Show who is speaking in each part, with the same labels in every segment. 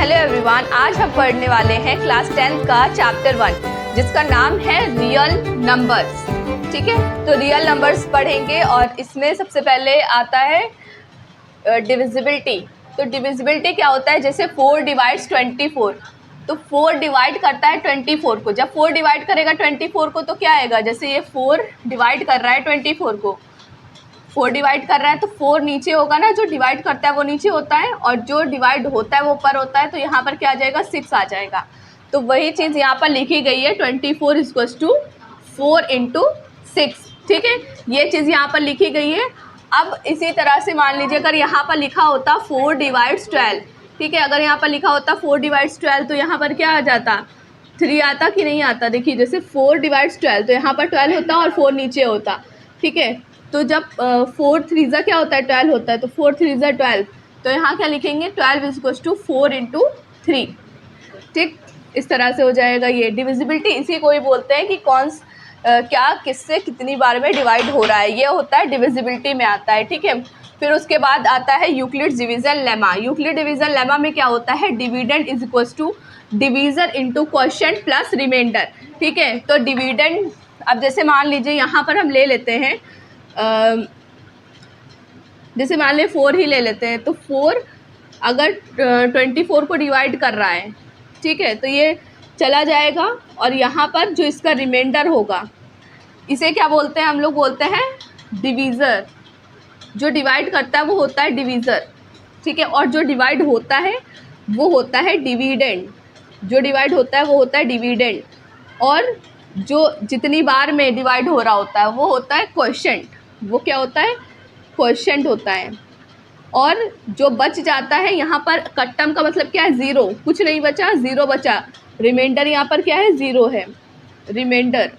Speaker 1: Hello everyone, आज हम पढ़ने वाले हैं क्लास 10 का चैप्टर 1 जिसका नाम है रियल नंबर्स। ठीक है, तो रियल नंबर्स पढ़ेंगे और इसमें सबसे पहले आता है डिविजिबिलिटी। तो डिविजिबिलिटी क्या होता है, जैसे 4 डिवाइड्स 24, तो 4 डिवाइड करता है 24 को। जब 4 डिवाइड करेगा 24 को तो क्या आएगा, जैसे ये 4 डिवाइड कर रहा है 24 को, 4 डिवाइड कर रहा है तो 4 नीचे होगा ना, जो डिवाइड करता है वो नीचे होता है और जो डिवाइड होता है वो ऊपर होता है। तो यहाँ पर क्या आ जाएगा, 6 आ जाएगा। तो वही चीज़ यहाँ पर लिखी गई है, 24 = 4 × 6। ठीक है, ये चीज़ यहाँ पर लिखी गई है। अब इसी तरह से मान लीजिए अगर यहाँ पर लिखा होता 4 डिवाइड्स 12, ठीक है, अगर यहाँ पर लिखा होता 4 डिवाइड्स 12 तो यहाँ पर क्या आ जाता, 3 आता कि नहीं आता। देखिए जैसे 4 डिवाइड्स 12 तो यहाँ पर 12 होता और 4 नीचे होता। ठीक है, तो जब 4 3 क्या होता है, 12 होता है, तो 4 3 12, तो यहाँ क्या लिखेंगे, 12 = 4 × 3। ठीक, इस तरह से हो जाएगा ये डिविजिबिलिटी। इसी को ही बोलते हैं कि कौन क्या किससे कितनी बार में डिवाइड हो रहा है, ये होता है डिविजिबिलिटी में आता है। ठीक है, फिर उसके बाद आता है Euclid's division lemma. Euclid division lemma में क्या होता है, dividend = divisor × quotient plus remainder. ठीक है, तो डिविडेंड, अब जैसे मान लीजिए यहाँ पर हम ले लेते हैं, जैसे मान लें 4 ही ले लेते हैं, तो 4 अगर 24 को डिवाइड कर रहा है, ठीक है, तो ये चला जाएगा और यहाँ पर जो इसका रिमाइंडर होगा इसे क्या बोलते हैं, हम लोग बोलते हैं डिवीज़र। जो डिवाइड करता है वो होता है डिवीज़र। ठीक है, और जो डिवाइड होता है वो होता है डिविडेंड। जो डिवाइड होता है वो होता है डिविडेंड, और जो जितनी बार में डिवाइड हो रहा होता है वो होता है क्वोशिएंट। वो क्या होता है, क्वोशिएंट होता है। और जो बच जाता है यहाँ पर, कट्टम का मतलब क्या है, ज़ीरो, कुछ नहीं बचा, ज़ीरो बचा। रिमाइंडर यहाँ पर क्या है, ज़ीरो है, रिमाइंडर।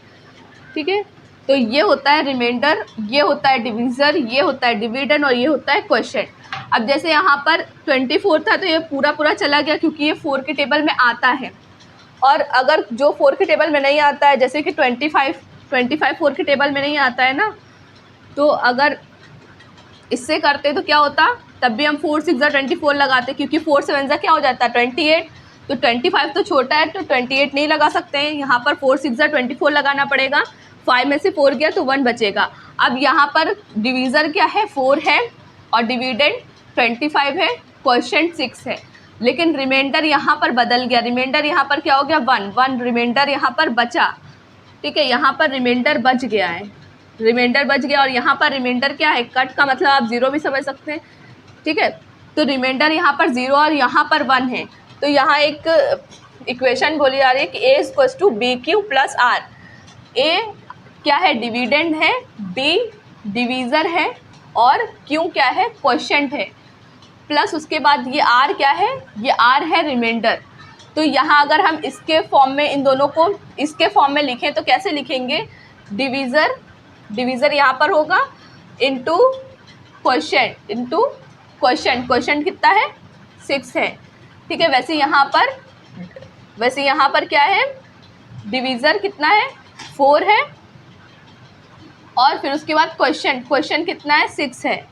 Speaker 1: ठीक है, तो ये होता है रिमाइंडर, ये होता है डिवीज़र, ये होता है डिविडेंड और ये होता है क्वोशिएंट। अब जैसे यहाँ पर 24 था तो ये पूरा पूरा चला गया क्योंकि ये 4 के टेबल में आता है। और अगर जो 4 के टेबल में नहीं आता है, जैसे कि 25 4 के टेबल में नहीं आता है ना, तो अगर इससे करते तो क्या होता, तब भी हम 4 6 24 लगाते, क्योंकि 4 7 क्या हो जाता है 28। तो 25 तो छोटा है तो 28 नहीं लगा सकते हैं, यहाँ पर 4 6 24 लगाना पड़ेगा। 5 में से 4 गया तो 1 बचेगा। अब यहाँ पर डिवीज़र क्या है, 4 है, और डिविडेंड 25 है, क्वोशिएंट 6 है। लेकिन रिमाइंडर यहाँ पर बदल गया, रिमाइंडर यहाँ पर क्या हो गया, 1 रिमाइंडर यहाँ पर बचा। ठीक है, यहाँ पर रिमाइंडर बच गया है, रिमाइंडर बच गया, और यहाँ पर रिमाइंडर क्या है, कट का मतलब आप 0 भी समझ सकते हैं। ठीक है, तो रिमाइंडर यहाँ पर 0 और यहाँ पर 1 है। तो यहाँ एक इक्वेशन बोली जा रही है कि A = BQ + R। A क्या है, डिविडेंड है, B डिवीज़र है, और Q क्या है, क्वोशिएंट है, प्लस उसके बाद ये R क्या है, ये R है रिमाइंडर। तो यहाँ अगर हम इसके फॉर्म में, इन दोनों को इसके फॉर्म में लिखें तो कैसे लिखेंगे, डिवीज़र यहाँ पर होगा इंटू क्वोशिएंट, क्वोशिएंट कितना है, 6 है। ठीक है, वैसे यहाँ पर क्या है, डिवीज़र कितना है, 4 है, और फिर उसके बाद क्वोशिएंट कितना है, 6 है।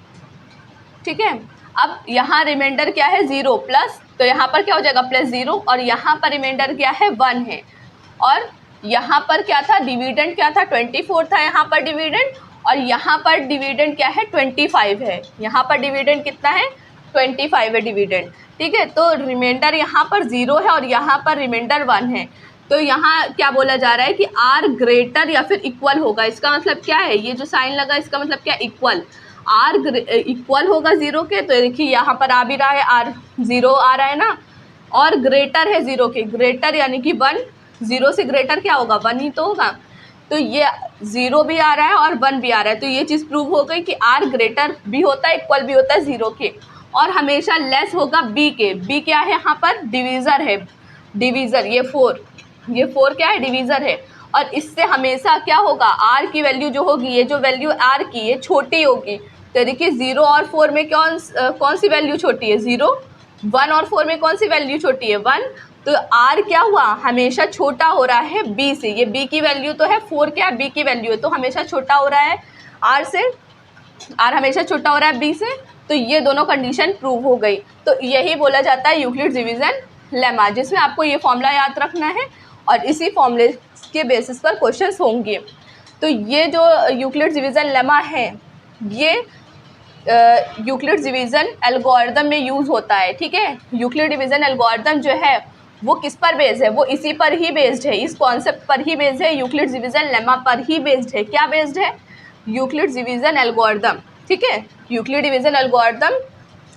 Speaker 1: ठीक है, अब यहाँ रिमाइंडर क्या है, 0 प्लस, तो यहाँ पर क्या हो जाएगा, +0, और यहाँ पर रिमाइंडर क्या है, 1 है। और यहाँ पर क्या था, डिविडेंड क्या था, 24 था यहाँ पर डिविडेंड, और यहाँ पर डिविडेंड क्या है, 25 है। यहाँ पर डिविडेंड कितना है, 25 है डिविडेंड। ठीक है, तो रिमाइंडर यहाँ पर 0 है और यहाँ पर रिमाइंडर 1 है। तो यहाँ क्या बोला जा रहा है कि R ग्रेटर या फिर इक्वल होगा। इसका मतलब क्या है, ये जो साइन लगा इसका मतलब क्या, इक्वल। R इक्वल होगा 0 के, तो देखिए यहाँ पर आ भी रहा है, R 0 आ रहा है ना, और ग्रेटर है 0 के, ग्रेटर यानी कि 1, 0 से ग्रेटर क्या होगा, 1 ही तो होगा। तो ये 0 भी आ रहा है और 1 भी आ रहा है, तो ये चीज़ प्रूव हो गई कि R ग्रेटर भी होता है, इक्वल भी होता है 0 के, और हमेशा लेस होगा B के। B क्या है, यहाँ पर डिवीज़र है, डिवीज़र, ये 4 क्या है, डिवीज़र है, और इससे हमेशा क्या होगा, R की वैल्यू जो होगी, ये जो वैल्यू R की ये छोटी होगी। तो देखिए 0 और 4 में कौन सी वैल्यू छोटी है, 0। 1 और 4 में कौन सी वैल्यू छोटी है, 1। तो R क्या हुआ, हमेशा छोटा हो रहा है B से। ये B की वैल्यू तो है, 4 क्या है, B की वैल्यू है, तो हमेशा छोटा हो रहा है R से, R हमेशा छोटा हो रहा है B से। तो ये दोनों कंडीशन प्रूव हो गई। तो यही बोला जाता है यूक्लिड डिवीज़न लेमा, जिसमें आपको ये फॉर्मूला याद रखना है और इसी फॉर्मूले के बेसिस पर क्वेश्चंस होंगे। तो ये जो यूक्लिड्स डिवीज़न लेमा है ये यूक्लिड्स डिवीज़न एल्गोरिदम में यूज़ होता है, ठीक है। यूक्लिड डिवीज़न एल्गोरिदम जो है वो किस पर बेस्ड है, वो इसी पर ही बेस्ड है, इस कॉन्सेप्ट पर ही बेस्ड है, यूक्लिड्स डिवीज़न लेमा पर ही बेस्ड है। क्या बेस्ड है? यूक्लिड्स डिवीज़न एल्गोरिदम, ठीक है। यूक्लिड डिवीज़न एल्गोरिदम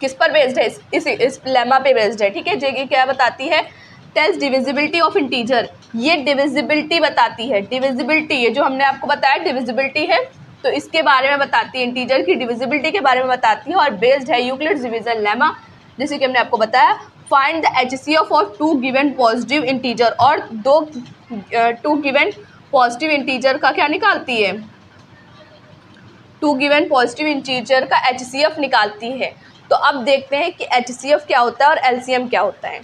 Speaker 1: किस पर बेस्ड है? इस लेमा पे बेस्ड है, ठीक है। जो क्या बताती है? टेल्स डिविजिबिलिटी ऑफ इंटीजर, ये डिविजिबिलिटी बताती है। डिविजिबिलिटी, ये जो हमने आपको बताया डिविजिबिलिटी है, तो इसके बारे में बताती है, इंटीजर की डिविजिबिलिटी के बारे में बताती है और बेस्ड है यूक्लिड्स डिवीज़न लेमा, जैसे कि हमने आपको बताया। Find the HCF of two given positive integer, और टू गिवन पॉजिटिव इंटीजर का क्या निकालती है? टू गिवन पॉजिटिव इंटीजर का HCF निकालती है। तो अब देखते हैं कि HCF क्या होता है और LCM क्या होता है।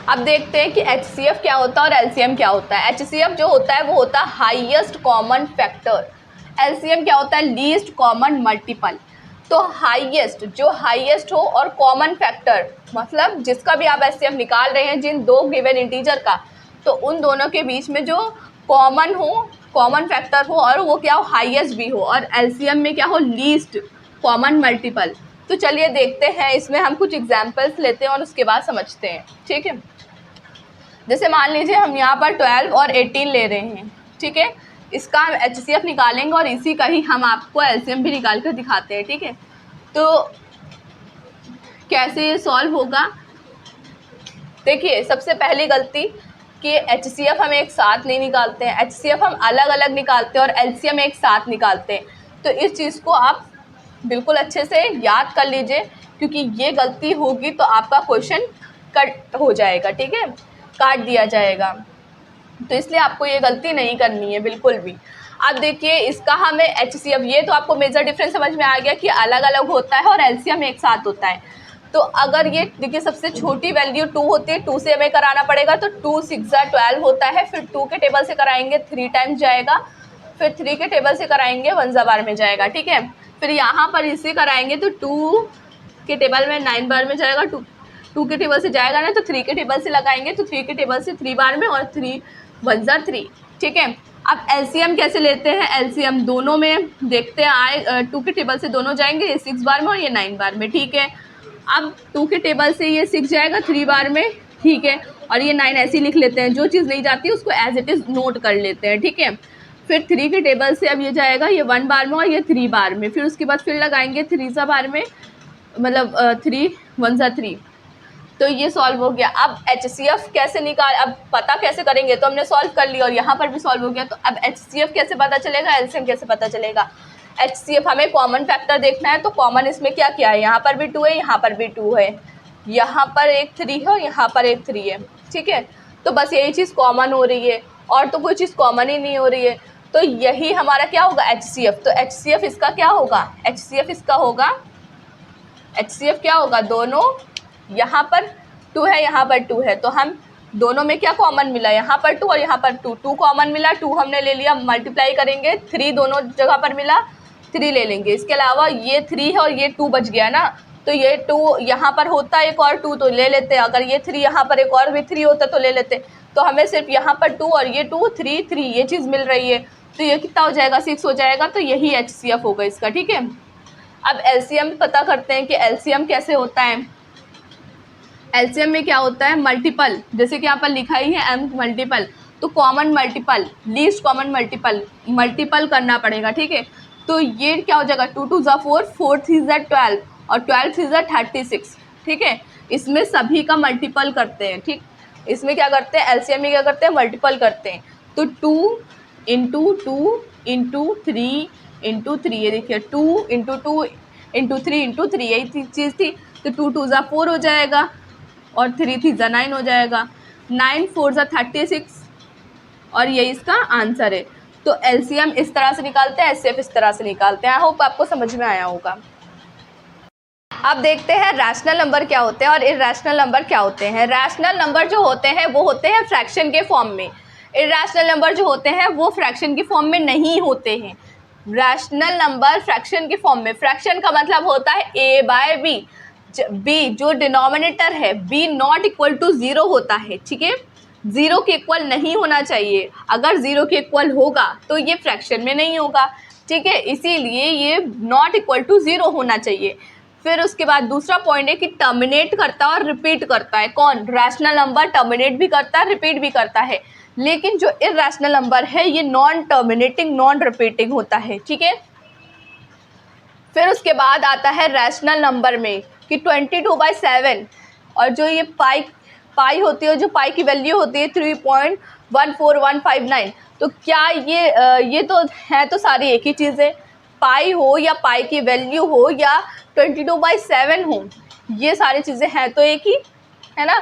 Speaker 1: अब देखते हैं कि HCF क्या होता है और LCM क्या होता है। HCF जो होता है वो होता है हाईएस्ट कॉमन फैक्टर, LCM क्या होता है? Least common multiple. तो हाईएस्ट, जो हाईएस्ट हो, और कॉमन फैक्टर मतलब जिसका भी आप HCF निकाल रहे हैं जिन दो गिवन इंटीजर का, तो उन दोनों के बीच में जो कॉमन हो, कॉमन फैक्टर हो, और वो क्या हो? हाईएस्ट भी हो, और LCM में क्या हो? Least common multiple. तो चलिए देखते हैं, इसमें हम कुछ एग्जाम्पल्स लेते हैं और उसके बाद समझते हैं, ठीक है। जैसे मान लीजिए हम यहाँ पर 12 और 18 ले रहे हैं, ठीक है। इसका हम HCF निकालेंगे और इसी का ही हम आपको LCM भी निकाल कर दिखाते हैं, ठीक है। तो कैसे ये सॉल्व होगा? देखिए, सबसे पहली गलती कि HCF हम एक साथ नहीं निकालते हैं, HCF हम अलग अलग निकालते हैं और LCM एक साथ निकालते हैं। तो इस चीज़ को आप बिल्कुल अच्छे से याद कर लीजिए, क्योंकि ये गलती होगी तो आपका क्वेश्चन कट हो जाएगा, ठीक है, काट दिया जाएगा। तो इसलिए आपको ये गलती नहीं करनी है बिल्कुल भी। अब देखिए, इसका हमें HCF, ये तो आपको मेजर डिफरेंस समझ में आ गया कि अलग अलग होता है और LCM एक साथ होता है। तो अगर ये देखिए सबसे छोटी वैल्यू 2 होती है, 2 से हमें कराना पड़ेगा, तो 2 6 12 होता है। फिर 2 के टेबल से कराएंगे 3 टाइम्स जाएगा, फिर 3 के टेबल से कराएंगे 1 बार में जाएगा, ठीक है। फिर यहाँ पर इसे कराएंगे तो 2 के टेबल में 9 बार में जाएगा, 2 के टेबल से जाएगा ना, तो 3 के टेबल से लगाएंगे तो 3 के टेबल से 3 बार में, और 3 1 3, ठीक है। अब LCM कैसे लेते हैं? LCM दोनों में देखते हैं आए, 2 के टेबल से दोनों जाएंगे, ये 6 बार में और ये 9 बार में, ठीक है। अब 2 के टेबल से ये 6 जाएगा 3 बार में, ठीक है, और ये 9 ऐसे ही लिख लेते हैं, जो चीज़ नहीं जाती उसको एज इट इज़ नोट कर लेते हैं, ठीक है। फिर 3 के टेबल से अब ये जाएगा ये 1 बार में और ये 3 बार में, फिर उसके बाद फिर लगाएंगे 3 बार में, मतलब 3 1 3। तो ये सॉल्व हो गया। अब HCF कैसे निकाल, अब पता कैसे करेंगे? तो हमने सॉल्व कर लिया और यहाँ पर भी सॉल्व हो गया। तो अब HCF कैसे पता चलेगा, LCM कैसे पता चलेगा? HCF हमें कॉमन फैक्टर देखना है, तो कॉमन इसमें क्या क्या है? यहाँ पर भी 2 है, यहाँ पर भी 2 है, यहाँ पर एक 3 है और यहाँ पर एक 3 है, ठीक है। तो बस यही चीज़ कॉमन हो रही है और तो कोई चीज़ कॉमन ही नहीं हो रही है। तो यही हमारा क्या होगा? HCF। तो HCF इसका क्या होगा? HCF इसका होगा, HCF क्या होगा? दोनों, यहाँ पर 2 है, यहाँ पर 2 है, तो हम दोनों में क्या कॉमन मिला? यहाँ पर 2 और यहाँ पर 2, 2 कॉमन मिला, 2 हमने ले लिया, मल्टीप्लाई करेंगे, 3 दोनों जगह पर मिला, 3 ले लेंगे। इसके अलावा ये 3 है और ये 2 बच गया ना, तो ये 2 यहाँ पर होता एक और 2 तो ले लेते हैं, अगर ये 3 यहाँ पर एक और भी 3 होता तो ले लेते। तो हमें सिर्फ यहाँ पर 2 और ये 2 3 3 ये चीज़ मिल रही है, तो ये कितना हो जाएगा? 6 हो जाएगा। तो यही HCF होगा इसका, ठीक है। अब LCM पता करते हैं कि LCM कैसे होता है। LCM में क्या होता है? मल्टीपल, जैसे कि यहाँ पर लिखा ही है M मल्टीपल, तो common multiple, least common multiple, multiple करना पड़ेगा, ठीक है। तो ये क्या हो जाएगा? 2 2 4, 4 3 12 और 12 3 36, ठीक है। इसमें सभी का मल्टीपल करते हैं, ठीक। इसमें क्या करते हैं? LCM में क्या करते हैं? मल्टीपल करते हैं। तो 2 इंटू 2 इंटू 3 इंटू 3, ये देखिए 2 इंटू 2 इंटू 3 इंटू 3, यही चीज़ थी। तो 2 2 4 हो जाएगा और 3 3 9 हो जाएगा, 9 4 36, और यही इसका आंसर है। तो LCM इस तरह से निकालते हैं, HCF इस तरह से निकालते हैं। आई होप आपको समझ में आया होगा। अब देखते हैं रैशनल नंबर क्या होते हैं और इर्रेशनल नंबर क्या होते हैं। रैशनल नंबर जो होते हैं वो होते हैं फ्रैक्शन के फॉर्म में, इर्रेशनल नंबर जो होते हैं वो फ्रैक्शन के फॉर्म में नहीं होते हैं। रैशनल नंबर फ्रैक्शन के फॉर्म में, फ्रैक्शन का मतलब होता है A/B, बी जो डिनोमिनेटर है बी नॉट इक्वल टू 0 होता है, ठीक है, 0 के इक्वल नहीं होना चाहिए। अगर 0 के इक्वल होगा तो ये फ्रैक्शन में नहीं होगा, ठीक है, इसीलिए ये नॉट इक्वल टू 0 होना चाहिए। फिर उसके बाद दूसरा पॉइंट है कि टर्मिनेट करता है और रिपीट करता है। कौन? रैशनल नंबर टर्मिनेट भी करता है, रिपीट भी करता है, लेकिन जो इर्रेशनल नंबर है ये नॉन टर्मिनेटिंग नॉन रिपीटिंग होता है, ठीक है। फिर उसके बाद आता है रैशनल नंबर में कि 22/7 और जो ये पाई होती है, जो पाई की वैल्यू होती है 3.14159, तो क्या ये तो है, तो सारी एक ही चीज़ है, पाई हो या पाई की वैल्यू हो या 22/7 हो, ये सारी चीज़ें हैं तो एक ही है ना।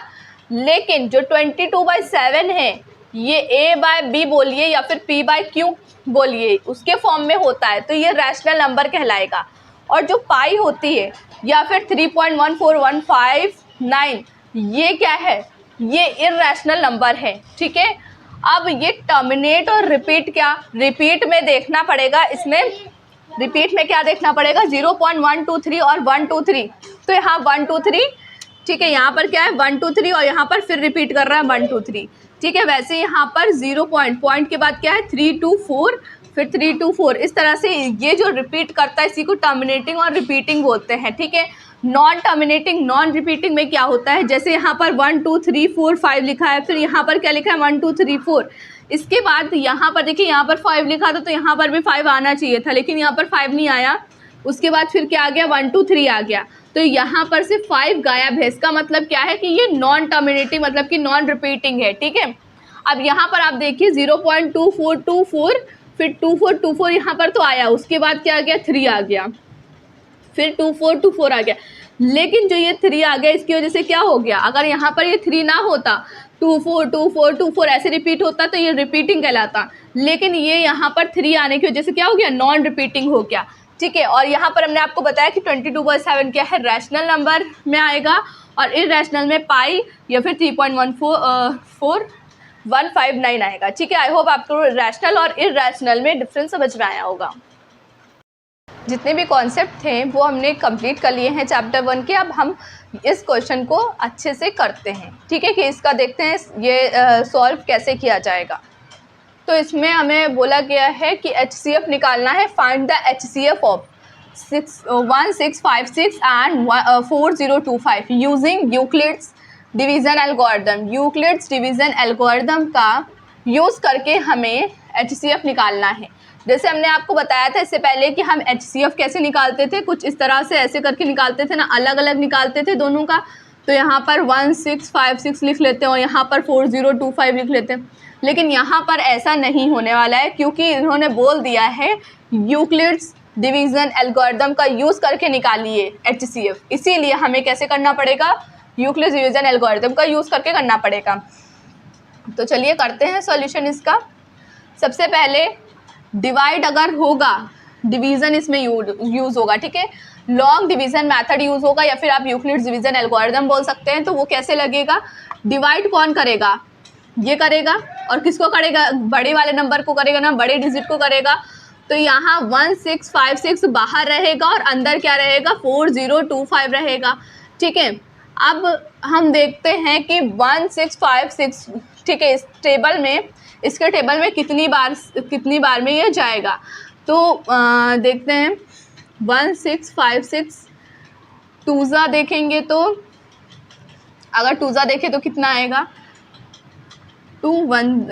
Speaker 1: लेकिन जो 22/7 है ये a/b बोलिए या फिर p/q बोलिए, उसके फॉर्म में होता है तो ये रैशनल नंबर कहलाएगा। और जो पाई होती है या फिर 3.14159 ये क्या है? ये इर्रेशनल नंबर है, ठीक है। अब ये टर्मिनेट और रिपीट, क्या रिपीट में देखना पड़ेगा, इसमें रिपीट में क्या देखना पड़ेगा? 0.123 और 123, तो यहाँ 123, ठीक है, यहाँ पर क्या है 123 और यहाँ पर फिर रिपीट कर रहा है 123, ठीक है। वैसे यहाँ पर 0 पॉइंट के बाद क्या है 324, फिर 324, इस तरह से ये जो रिपीट करता है इसी को टर्मिनेटिंग और रिपीटिंग बोलते हैं, ठीक है। नॉन टर्मिनेटिंग नॉन रिपीटिंग में क्या होता है, जैसे यहाँ पर 1 2 3 4 5 लिखा है, फिर यहाँ पर क्या लिखा है 1 2 3 4, इसके बाद यहाँ पर देखिए यहाँ पर 5 लिखा था तो यहाँ पर भी 5 आना चाहिए था, लेकिन यहाँ पर 5 नहीं आया। उसके बाद फिर क्या आ गया 1 2 3 आ गया, तो यहाँ पर से 5 गायब है। इसका मतलब क्या है कि ये नॉन टर्मिनेटिंग मतलब कि नॉन रिपीटिंग है, ठीक है। अब यहाँ पर आप देखिए 0.2424, फिर 2424 यहाँ पर तो आया, उसके बाद क्या आ गया 3 आ गया, फिर 2424 आ गया, लेकिन जो ये 3 आ गया इसकी वजह से क्या हो गया, अगर यहाँ पर ये 3 ना होता 242424 ऐसे रिपीट होता तो ये रिपीटिंग कहलाता, लेकिन ये यहाँ पर 3 आने की वजह से क्या हो गया, नॉन रिपीटिंग हो गया, ठीक है। और यहाँ पर हमने आपको बताया कि 22/7 क्या है, रैशनल नंबर में आएगा और इर्रेशनल में पाई या फिर 3.14159 आएगा, ठीक है। आई होप आपको रैशनल और इर्रेशनल में डिफरेंस समझ में आया होगा। जितने भी कॉन्सेप्ट थे वो हमने कंप्लीट कर लिए हैं चैप्टर 1 के। अब हम इस क्वेश्चन को अच्छे से करते हैं, ठीक है, कि इसका देखते हैं ये सॉल्व कैसे किया जाएगा। तो इसमें हमें बोला गया है कि HCF निकालना है, find the HCF of 1656 and 4025 using Euclid's division algorithm. Euclid's division algorithm का यूज़ करके हमें HCF निकालना है। जैसे हमने आपको बताया था इससे पहले कि हम HCF कैसे निकालते थे, कुछ इस तरह से ऐसे करके निकालते थे ना, अलग अलग निकालते थे दोनों का। तो यहाँ पर 1656 लिख लेते हैं और यहाँ पर 4025 लिख लेते हैं, लेकिन यहाँ पर ऐसा नहीं होने वाला है क्योंकि इन्होंने बोल दिया है यूक्लिड्स डिवीज़न एल्गोरिथम का यूज़ करके निकालिए HCF, इसीलिए हमें कैसे करना पड़ेगा, यूक्लिड्स डिवीज़न एल्गोरिथम का यूज़ करके करना पड़ेगा। तो चलिए करते हैं सॉल्यूशन इसका। सबसे पहले डिवाइड अगर होगा, डिवीज़न इसमें यूज़ होगा, ठीक है, लॉन्ग डिवीज़न मेथड यूज़ होगा या फिर आप यूक्लिड्स डिवीज़न एल्गोरिथम बोल सकते हैं। तो वो कैसे लगेगा, डिवाइड कौन करेगा, ये करेगा, और किसको करेगा, बड़े वाले नंबर को करेगा ना, बड़े डिजिट को करेगा। तो यहाँ 1656 बाहर रहेगा और अंदर क्या रहेगा 4025 रहेगा, ठीक है। अब हम देखते हैं कि 1656, ठीक है, इस टेबल में, इसके टेबल में कितनी बार में ये जाएगा। तो देखते हैं 1656 टूज़ा देखेंगे तो अगर टूज़ा देखें तो कितना आएगा, 2 1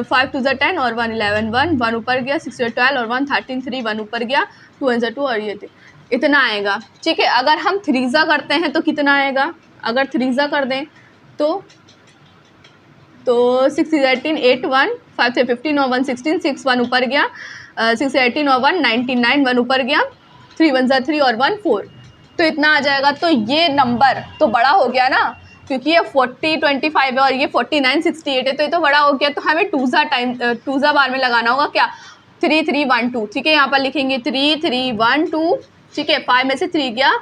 Speaker 1: 5 2 10 और 1 11 1 ऊपर गया, 6 12 और 1 13 3 1 ऊपर गया, 2 1 2 और ये इतना आएगा, ठीक है। अगर हम थ्रीज़ा करते हैं तो कितना आएगा, अगर थ्रीज़ा कर दें तो 6 18 8 1 5 3 15 और 1 16 6 1 ऊपर गया, 6 18 और 1 99 1 ऊपर गया, 3 1 3 और 1 4, तो इतना आ जाएगा। तो ये नंबर तो बड़ा हो गया ना, क्योंकि ये 4025 है और ये 4968 है, तो ये तो बड़ा हो गया। तो हमें टूज़ा बार में लगाना होगा क्या, 3 3 1 2, ठीक है। यहाँ पर लिखेंगे 3 3 1 2, ठीक है। 5 में से 3 गया,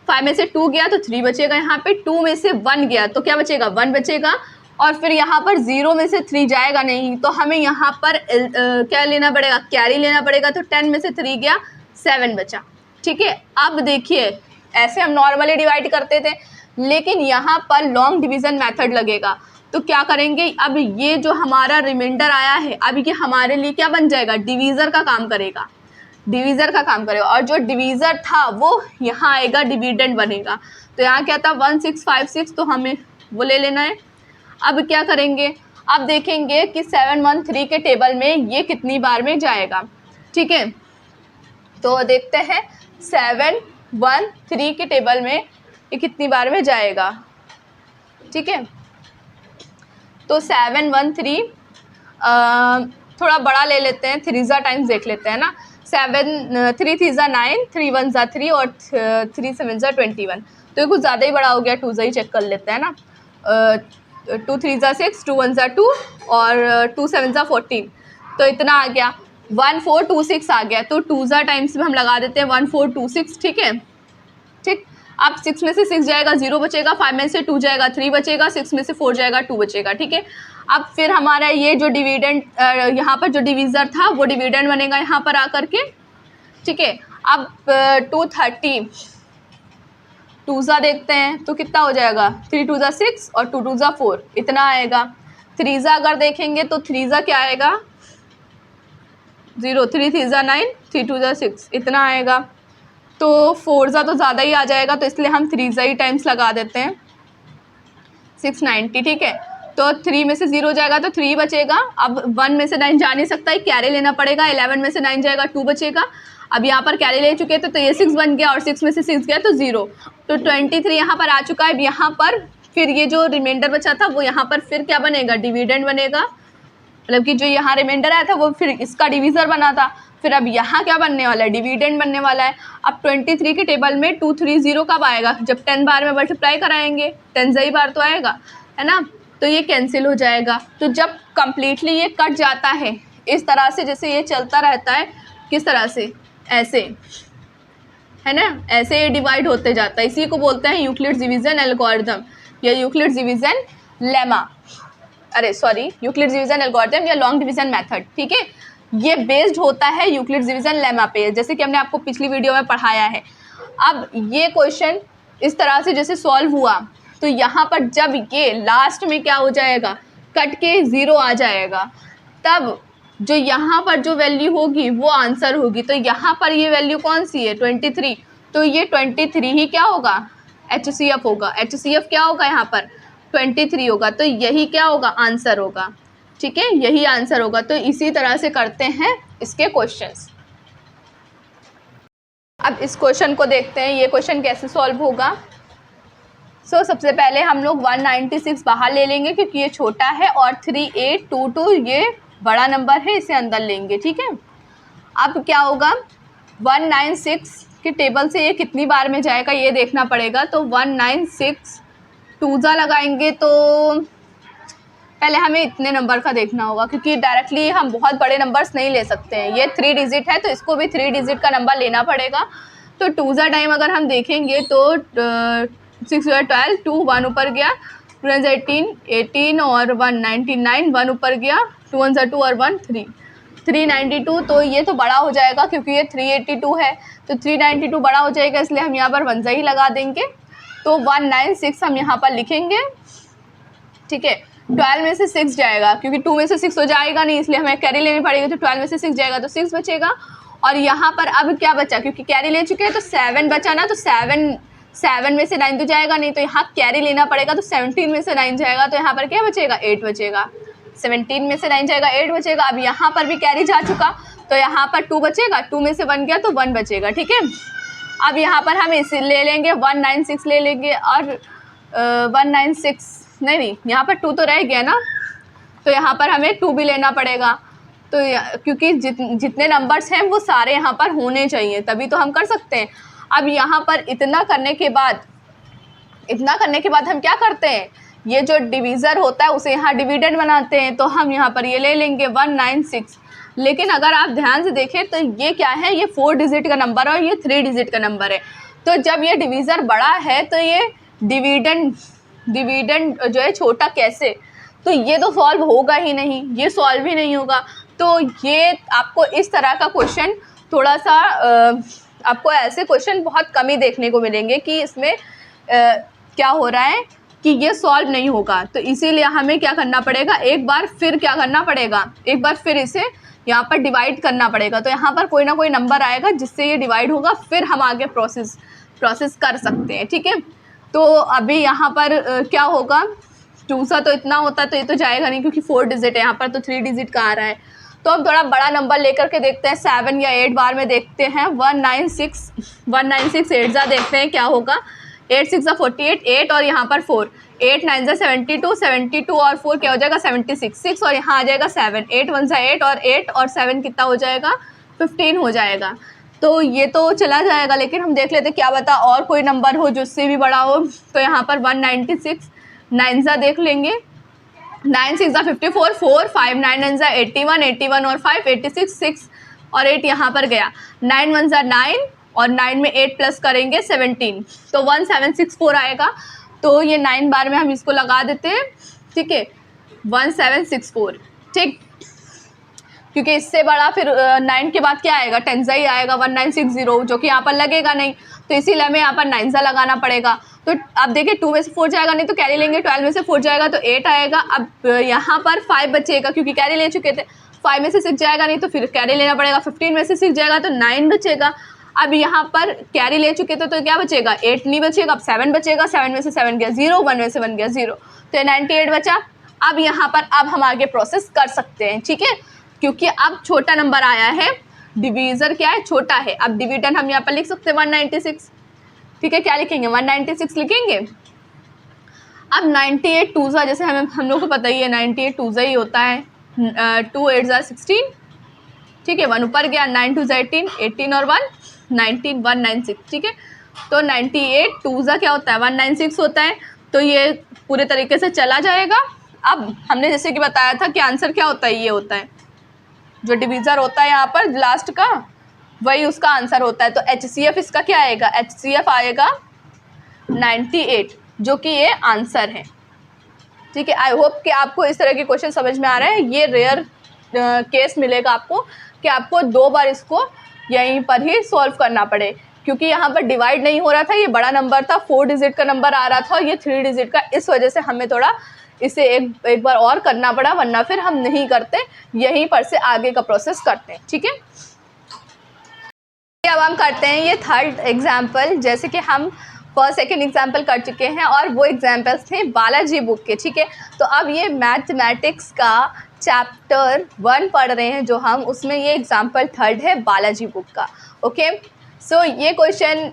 Speaker 1: 5 में से 2 गया तो 3 बचेगा, यहाँ पे 2 में से 1 गया तो क्या बचेगा 1 बचेगा, और फिर यहाँ पर 0 में से 3 जाएगा नहीं, तो हमें यहाँ पर क्या लेना पड़ेगा, कैरी लेना पड़ेगा। तो 10 में से 3 गया 7 बचा, ठीक है। अब देखिए ऐसे हम नॉर्मली डिवाइड करते थे, लेकिन यहाँ पर लॉन्ग डिवीज़न मेथड लगेगा। तो क्या करेंगे, अब ये जो हमारा रिमाइंडर आया है, अब ये हमारे लिए क्या बन जाएगा, डिवीज़र का काम करेगा, डिवीज़र का काम करेगा। और जो डिवीज़र था वो यहाँ आएगा, डिविडेंड बनेगा। तो यहाँ क्या था 1656, तो हमें वो ले लेना है। अब क्या करेंगे, अब देखेंगे कि 713 के टेबल में ये कितनी बार में जाएगा। ठीक है, तो देखते हैं 713 के टेबल में ये कितनी बार में जाएगा। ठीक है, तो 713 थोड़ा बड़ा ले लेते हैं, 3 टाइम्स देख लेते हैं ना। 3 3 9, 3 1 3 और 3 7 21। तो ये कुछ ज़्यादा ही बड़ा हो गया, 2 ही चेक कर लेते हैं ना। 2 3 6, 2 1 2 और 2 7 14, तो इतना आ गया। 1426 आ गया, तो 2 टाइम्स में हम लगा देते हैं 1426। ठीक है, ठीक। अब 6 में से 6 जाएगा, 0 बचेगा, 5 में से 2 जाएगा, 3 बचेगा, 6 में से 4 जाएगा, 2 बचेगा। ठीक है, अब फिर हमारा ये जो डिविडेंड यहाँ पर जो डिवीज़र था वो डिविडेंड बनेगा यहाँ पर आकर के। ठीक है, अब 230 2 देखते हैं तो कितना हो जाएगा, 3 2 6 और 2 2 4, इतना आएगा। 3 अगर देखेंगे तो 3 क्या आएगा, 0, 3 3 9, 3 2 6, इतना आएगा। तो 4 तो ज़्यादा ही आ जाएगा, तो इसलिए हम 3 ही टाइम्स लगा देते हैं, 690। ठीक है, तो 3 में से 0 जाएगा तो 3 बचेगा। अब 1 में से 9 जा नहीं सकता है, कैरी लेना पड़ेगा। 11 में से 9 जाएगा, 2 बचेगा। अब यहाँ पर कैरी ले चुके थे तो ये 6 बन गया और 6 में से 6 गया तो 0, तो 23 यहाँ पर आ चुका है। अब यहाँ पर फिर ये जो रिमाइंडर बचा था वो यहाँ पर फिर क्या बनेगा, डिविडेंड बनेगा। मतलब कि जो यहाँ रिमाइंडर आया था वो फिर इसका डिवीज़र बना था। फिर अब यहाँ क्या बनने वाला है, डिविडेंड बनने वाला है। अब 23 के टेबल में 230 कब आएगा, जब 10 बार में मल्टीप्लाई कराएंगे, 10 ही बार तो आएगा, है ना। तो ये कैंसिल हो जाएगा। तो जब कम्प्लीटली ये कट जाता है इस तरह से, जैसे ये चलता रहता है, किस तरह से, ऐसे, है ना, ऐसे ये डिवाइड होते जाता है। इसी को बोलते हैं यूक्लिड्स डिवीज़न एल्गोरिथम या Euclid's division lemma, Euclid's division algorithm या लॉन्ग डिवीज़न मेथड। ठीक है, ये बेस्ड होता है यूक्लिड्स डिवीज़न लेमा पे, जैसे कि हमने आपको पिछली वीडियो में पढ़ाया है। अब ये क्वेश्चन इस तरह से जैसे सॉल्व हुआ, तो यहाँ पर जब ये लास्ट में क्या हो जाएगा, कट के 0 आ जाएगा, तब जो यहाँ पर जो वैल्यू होगी वो आंसर होगी। तो यहाँ पर ये वैल्यू कौन सी है, 23, तो ये 23 ही क्या होगा, HCF होगा। HCF क्या होगा, यहाँ पर 23 होगा, तो यही क्या होगा, आंसर होगा। ठीक है, यही आंसर होगा। तो इसी तरह से करते हैं इसके क्वेश्चंस। अब इस क्वेश्चन को देखते हैं, ये क्वेश्चन कैसे सॉल्व होगा। सबसे पहले हम लोग 196 बाहर ले लेंगे क्योंकि ये छोटा है, और 3822 ये बड़ा नंबर है, इसे अंदर लेंगे। ठीक है, अब क्या होगा, 196 के टेबल से ये कितनी बार में जाएगा ये देखना पड़ेगा। तो 196 2 लगाएंगे तो पहले हमें इतने नंबर का देखना होगा, क्योंकि डायरेक्टली हम बहुत बड़े नंबर्स नहीं ले सकते हैं। ये 3 डिजिट है तो इसको भी 3 डिजिट का नंबर लेना पड़ेगा। तो 2 टाइम अगर हम देखेंगे तो 6 12, 2 1 ऊपर गया, 2 18 और 199, 1 ऊपर गया, 2 1 2 और 1 3, 392। तो ये तो बड़ा हो जाएगा क्योंकि ये 382 है, तो 392 बड़ा हो जाएगा, इसलिए हम यहाँ पर 1 ही लगा देंगे। तो 196 हम यहाँ पर लिखेंगे। ठीक है, 12 में से 6 जाएगा क्योंकि 2 में से 6 हो जाएगा नहीं, इसलिए हमें कैरी लेनी पड़ेगी। तो 12 में से 6 जाएगा तो 6 बचेगा। और यहाँ पर अब क्या बचा, क्योंकि कैरी ले चुके हैं तो 7 बचा ना, तो 7 में से 9 तो जाएगा नहीं, तो यहाँ कैरी लेना पड़ेगा। तो 17 में से 9 जाएगा तो यहाँ पर क्या बचेगा, 8 बचेगा। 17 में से 9 जाएगा, 8 बचेगा। अब यहाँ पर भी कैरी जा चुका तो यहाँ पर 2 बचेगा, 2 में से 1 गया तो 1 बचेगा। ठीक है, अब यहाँ पर हम इसे ले लेंगे, 196 ले लेंगे, और 196 नहीं, यहाँ पर 2 तो रह गया ना, तो यहाँ पर हमें 2 भी लेना पड़ेगा। तो क्योंकि जितने नंबर्स हैं वो सारे यहाँ पर होने चाहिए, तभी तो हम कर सकते हैं। अब यहाँ पर इतना करने के बाद हम क्या करते हैं, ये जो डिवीज़र होता है उसे यहाँ डिविडेंड बनाते हैं। तो हम यहाँ पर ये ले लेंगे 196। लेकिन अगर आप ध्यान से देखें तो ये क्या है, ये 4 डिजिट का नंबर है और ये 3 डिजिट का नंबर है। तो जब ये डिवीज़र बड़ा है तो ये डिविडेंड जो है छोटा कैसे, तो ये तो सॉल्व होगा ही नहीं, ये सॉल्व ही नहीं होगा। तो ये आपको इस तरह का क्वेश्चन थोड़ा सा आपको ऐसे क्वेश्चन बहुत कम ही देखने को मिलेंगे कि इसमें क्या हो रहा है कि ये सॉल्व नहीं होगा। तो इसीलिए हमें क्या करना पड़ेगा, एक बार फिर क्या करना पड़ेगा, एक बार फिर इसे यहाँ पर डिवाइड करना पड़ेगा। तो यहाँ पर कोई ना कोई नंबर आएगा जिससे ये डिवाइड होगा, फिर हम आगे प्रोसेस कर सकते हैं, ठीक है। तो अभी यहाँ पर क्या होगा, 2 सा तो इतना होता है तो ये तो जाएगा नहीं क्योंकि 4 डिजिट है, यहाँ पर तो 3 डिजिट का आ रहा है। तो हम थोड़ा बड़ा नंबर लेकर के देखते हैं, 7 या 8 बार में देखते हैं। 196 8 जा देखते हैं क्या होगा। 8 6 48, 8 और यहाँ पर 4, 8 9 जा 72, 72 और 4 क्या हो जाएगा 76, 6 और यहाँ आ जाएगा 7, 8 1 जा 8 और 7 कितना हो जाएगा 15 हो जाएगा। तो ये तो चला जाएगा, लेकिन हम देख लेते क्या बता और कोई नंबर हो जो उससे भी बड़ा हो। तो यहाँ पर 196 9 जा देख लेंगे, 9 6 जा 54, 4 5 9 9 जा 81, 81 और 5 86, 6 और 8 यहाँ पर गया, 9 1 जा 9 और 9 में 8 प्लस करेंगे 17, तो 1764 आएगा। तो ये 9 बार में हम इसको लगा देते हैं, ठीक है, 1764, ठीक, क्योंकि इससे बड़ा फिर 9 के बाद क्या आएगा, 10 ही आएगा 1960, जो कि यहाँ पर लगेगा नहीं, तो इसीलिए हमें यहाँ पर 9 लगाना पड़ेगा। तो अब देखिए 2 में से 4 जाएगा नहीं तो कैरी लेंगे, 12 में से 4 जाएगा तो 8 आएगा। अब यहाँ पर 5 बचेगा क्योंकि कैरी ले चुके थे, 5 में से 6 जाएगा नहीं तो फिर कैरी लेना पड़ेगा, 15 में से 6 जाएगा तो 9 बचेगा। अब यहाँ पर कैरी ले चुके थे तो क्या बचेगा, 8 नहीं बचेगा, अब 7 बचेगा, 7 में से 7 गया 0, 1 में से 1 गया 0, तो 98 बचा। अब यहाँ पर अब हम आगे प्रोसेस कर सकते हैं, ठीक है, क्योंकि अब छोटा नंबर आया है, डिवीज़र क्या है, छोटा है। अब डिविडेंड हम यहाँ पर लिख सकते हैं 196, ठीक है, क्या लिखेंगे 196 लिखेंगे। अब 98 2 जा, जैसे हम लोग को पता ही है 98 2 जा ही होता है, 2 8 जा 16, ठीक है, 1 ऊपर गया, 9 2 जा 18, 18 और 1 19, 196, ठीक है। तो 98 2 जा क्या होता है 196 होता है, तो ये पूरे तरीके से चला जाएगा। अब हमने जैसे कि बताया था कि आंसर क्या होता है, ये होता है जो डिवीज़र होता है यहाँ पर लास्ट का, वही उसका आंसर होता है। तो HCF इसका क्या आएगा, HCF आएगा 98, जो कि ये आंसर है, ठीक है। आई होप कि आपको इस तरह के क्वेश्चन समझ में आ रहे हैं। ये रेयर केस मिलेगा आपको कि आपको 2 बार इसको यहीं पर ही सॉल्व करना पड़े, क्योंकि यहाँ पर डिवाइड नहीं हो रहा था, ये बड़ा नंबर था, 4 डिजिट का नंबर आ रहा था और ये 3 डिजिट का, इस वजह से हमें थोड़ा इसे एक बार और करना पड़ा, वरना फिर हम नहीं करते, यहीं पर से आगे का प्रोसेस करते हैं, ठीक है। अब हम करते हैं ये थर्ड एग्जाम्पल, जैसे कि हम फर्स्ट सेकंड एग्जाम्पल कर चुके हैं और वो एग्जाम्पल्स थे बालाजी बुक के, ठीक है। तो अब ये मैथमेटिक्स का चैप्टर 1 पढ़ रहे हैं जो हम, उसमें ये एग्जाम्पल थर्ड है बालाजी बुक का, ओके। सो ये क्वेश्चन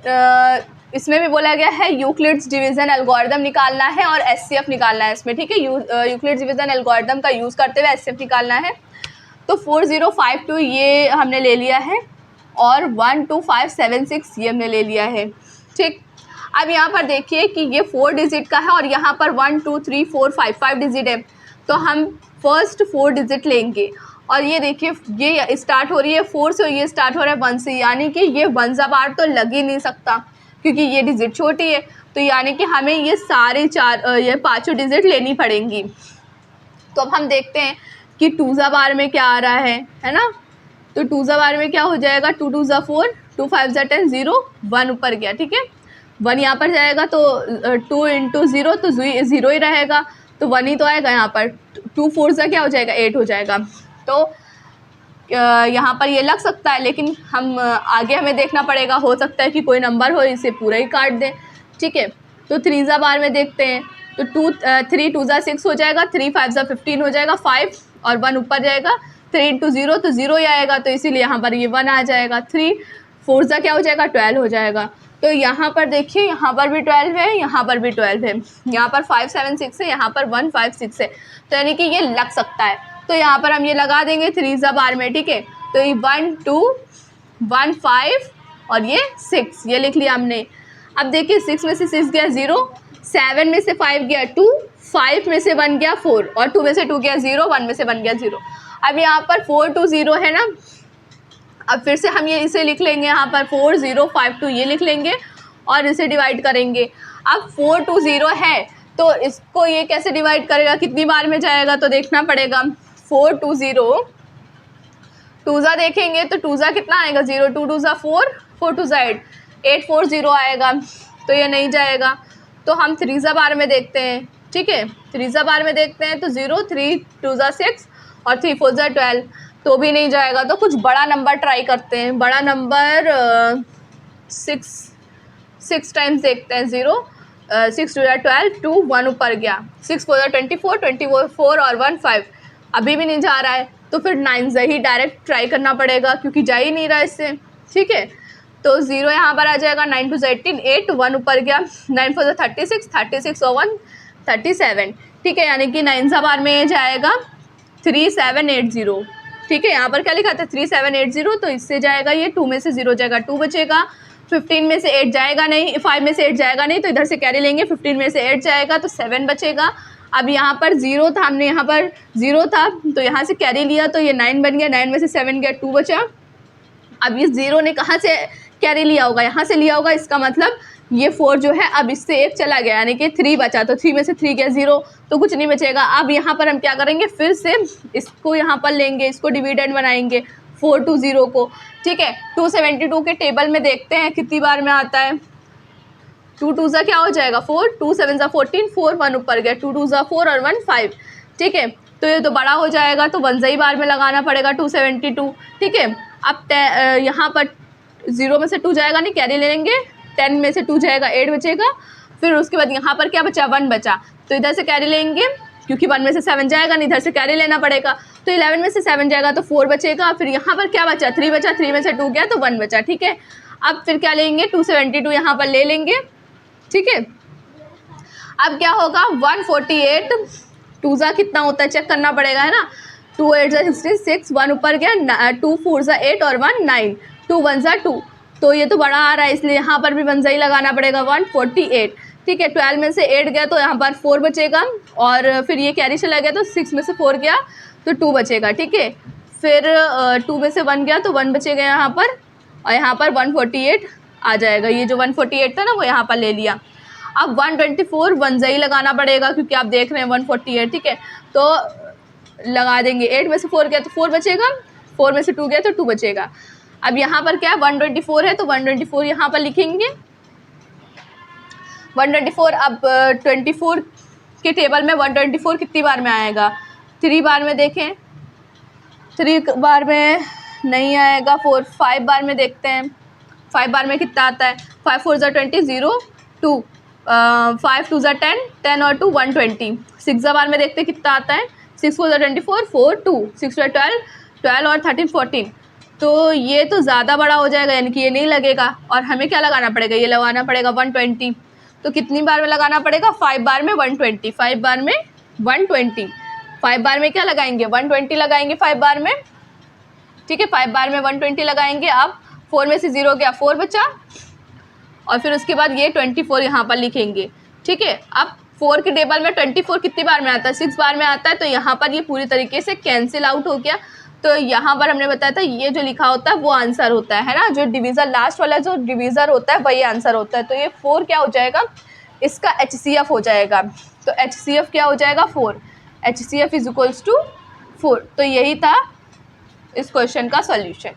Speaker 1: इसमें भी बोला गया है यूक्लिड्स डिवीज़न एल्गोरिदम निकालना है और HCF निकालना है इसमें, ठीक है। यूक्लिड्स डिवीज़न एल्गोरिदम का यूज़ करते हुए HCF निकालना है। तो 4052 ये हमने ले लिया है और 12576 ये हमने ले लिया है, ठीक। अब यहाँ पर देखिए कि ये 4 डिजिट का है और यहाँ पर 1 2 3 4 5 डिजिट है, तो हम फर्स्ट 4 डिजिट लेंगे। और ये देखिए ये स्टार्ट हो रही है 4 से और ये स्टार्ट हो रहा है 1 से, यानी कि ये 1 जा बार तो लग ही नहीं सकता क्योंकि ये डिजिट छोटी है, तो यानी कि हमें ये सारे ये 5 डिजिट लेनी पड़ेंगी। तो अब हम देखते हैं कि 2 जा बार में क्या आ रहा है ना। तो 2 जा बार में क्या हो जाएगा, 2 2 जा 4, 2 5 जा 10, 0 1 ऊपर गया, ठीक है, 1 यहाँ पर जाएगा तो 2 × 0 तो 0 ही रहेगा, तो 1 ही तो आएगा यहाँ पर। 2 4 जा क्या हो जाएगा 8 हो जाएगा। तो यहाँ पर ये लग सकता है, लेकिन हम आगे हमें देखना पड़ेगा, हो सकता है कि कोई नंबर हो इसे पूरा ही काट दें, ठीक है। तो 3 जा बार में देखते हैं, तो 3 2 जा 6 हो जाएगा, 3 5 जा 15 हो जाएगा, 5 और 1 ऊपर जाएगा, 3 × 0 तो 0 ही आएगा, तो इसीलिए यहाँ पर ये 1 आ जाएगा। 3 4 जा क्या हो जाएगा 12 हो जाएगा। तो यहाँ पर देखिए यहाँ पर भी 12 है, यहाँ पर भी 12 है, यहाँ पर 5 7 6 है, यहाँ पर 1 5 6 है, तो यानी कि ये लग सकता है। तो यहाँ पर हम ये लगा देंगे 3 जा बार में, ठीक है। तो ये 1 2 1 5 और ये 6 ये लिख लिया हमने। अब देखिए 6 में से 6 गया 0, 7 में से 5 गया 2, 5 में से 1 गया 4 और 2 में से 2 गया 0, 1 में से 1 गया 0। अब यहाँ पर 4 2 0 है ना, अब फिर से हम ये इसे लिख लेंगे, यहाँ पर 4 0 5 2 ये लिख लेंगे और इसे डिवाइड करेंगे। अब 4 2 0 है तो इसको ये कैसे डिवाइड करेगा, कितनी बार में जाएगा, तो देखना पड़ेगा। 4 2 0 2 जा देखेंगे तो 2 जा कितना आएगा 0, 2 2 जा 4 4 2 8, 8 4 0 आएगा, तो ये नहीं जाएगा। तो हम 3 बार में देखते हैं, ठीक है, 3 बार में देखते हैं तो 0, 3 2 6 और 3 4 12, तो भी नहीं जाएगा। तो कुछ बड़ा नंबर ट्राई करते हैं, बड़ा नंबर 6 टाइम्स देखते हैं। 0 6 2 12, 2 1 ऊपर गया, 6 4 24, 24 और 1 5, अभी भी नहीं जा रहा है, तो फिर 9 ही डायरेक्ट ट्राई करना पड़ेगा क्योंकि जा ही नहीं रहा इससे, ठीक है। तो 0 यहाँ पर आ जाएगा, 9 2 18, 8 1 ऊपर गया, 9 4 36, 36 और 1 37, ठीक है, यानी कि 9 बार में ये जाएगा 3780, ठीक है। यहाँ पर क्या लिखा था 3780, तो इससे जाएगा ये 2 में से 0 जाएगा, 2 बचेगा, 15 में से 8 जाएगा नहीं, 5 में से 8 जाएगा नहीं, तो इधर से कैरी लेंगे, 15 में से 8 जाएगा तो 7 बचेगा। अब यहाँ पर 0 था, हमने यहाँ पर 0 था तो यहाँ से कैरी लिया तो ये 9 बन गया, 9 में से 7 गया, 2 बचा। अब इस 0 ने कहाँ से कैरी लिया होगा, यहाँ से लिया होगा, इसका मतलब ये 4 जो है अब इससे 1 चला गया, यानी कि 3 बचा, तो 3 में से 3 गया 0, तो कुछ नहीं बचेगा। अब यहाँ पर हम क्या करेंगे, फिर से इसको यहाँ पर लेंगे, इसको डिविडेंड बनाएंगे 4 2 0 को, ठीक है। 272 के टेबल में देखते हैं कितनी बार में आता है। 2 2 क्या हो जाएगा 4, 2 7 14, 4 1 ऊपर गया, 2 2 4 और 1 5, ठीक है। तो ये तो बड़ा हो जाएगा, तो 1 ही बार में लगाना पड़ेगा 272, ठीक है। अब यहाँ पर 0 में से 2 जाएगा नहीं, कैरी ले लेंगे, 10 में से 2 जाएगा, 8 बचेगा। फिर उसके बाद यहाँ पर क्या बचा, 1 बचा, तो इधर से कैरी लेंगे क्योंकि 1 में से 7 जाएगा नहीं, इधर से कैरी लेना पड़ेगा, तो 11 में से 7 जाएगा तो 4 बचेगा। फिर यहाँ पर क्या बचा, 3 बचा, 3 में से 2 गया तो 1 बचा, ठीक है। अब फिर क्या लेंगे, 272 यहाँ पर ले लेंगे, ठीक है। अब क्या होगा, 148, 2 कितना होता है चेक करना पड़ेगा, है ना। 2 8 66, 1 ऊपर गया, 2 4 8 और 1 9, 2 1 2, तो ये तो बड़ा आ रहा है इसलिए यहाँ पर भी 1 ही लगाना पड़ेगा, 148, ठीक है। 12 में से 8 गया तो यहाँ पर 4 बचेगा, और फिर ये कैरी चला गया तो 6 में से 4 गया तो 2 बचेगा, ठीक है। फिर 2 में से 1 गया तो 1 बचेगा यहाँ पर, और यहाँ पर 148 आ जाएगा, ये जो 148 था ना वो यहाँ पर ले लिया। अब 124 1 ही लगाना पड़ेगा क्योंकि आप देख रहे हैं 148, ठीक है, तो लगा देंगे। 8 में से 4 गया तो 4 बचेगा, 4 में से 2 गया तो 2 बचेगा। अब यहाँ पर क्या 124 है तो 124 यहाँ पर लिखेंगे, 124। अब 24 के टेबल में 124 कितनी बार में आएगा, 3 बार में देखें, 3 बार में नहीं आएगा, 5 बार में देखते हैं, 5 बार में कितना आता है, 5 4 20, 0 2, 5 2 10, 10 और 2 120। 6 बार में देखते हैं कितना आता है, 6 4 24, 4 2, 6 12, 12 और 13 14, तो ये तो ज़्यादा बड़ा हो जाएगा, यानी कि ये नहीं लगेगा, और हमें क्या लगाना पड़ेगा, ये लगाना पड़ेगा 120। तो कितनी बार में लगाना पड़ेगा, 5 बार में 120, 5 बार में 120, 5 बार में क्या लगाएंगे 120 लगाएंगे 5 बार में, ठीक है। 5 बार में 120 लगाएंगे। अब 4 में से 0 गया, 4 बचा, और फिर उसके बाद ये 24 यहाँ पर लिखेंगे, ठीक है। अब 4 के टेबल में 24 कितनी बार में आता है, 6 बार में आता है, तो यहाँ पर ये पूरी तरीके से कैंसिल आउट हो गया। तो यहाँ पर हमने बताया था ये जो लिखा होता है वो आंसर होता है ना, जो डिवीज़र लास्ट वाला जो डिवीज़र होता है वही आंसर होता है। तो ये 4 क्या हो जाएगा, इसका HCF हो जाएगा। तो HCF क्या हो जाएगा 4, HCF इज इक्वल्स टू 4। तो यही था इस क्वेश्चन का सॉल्यूशन।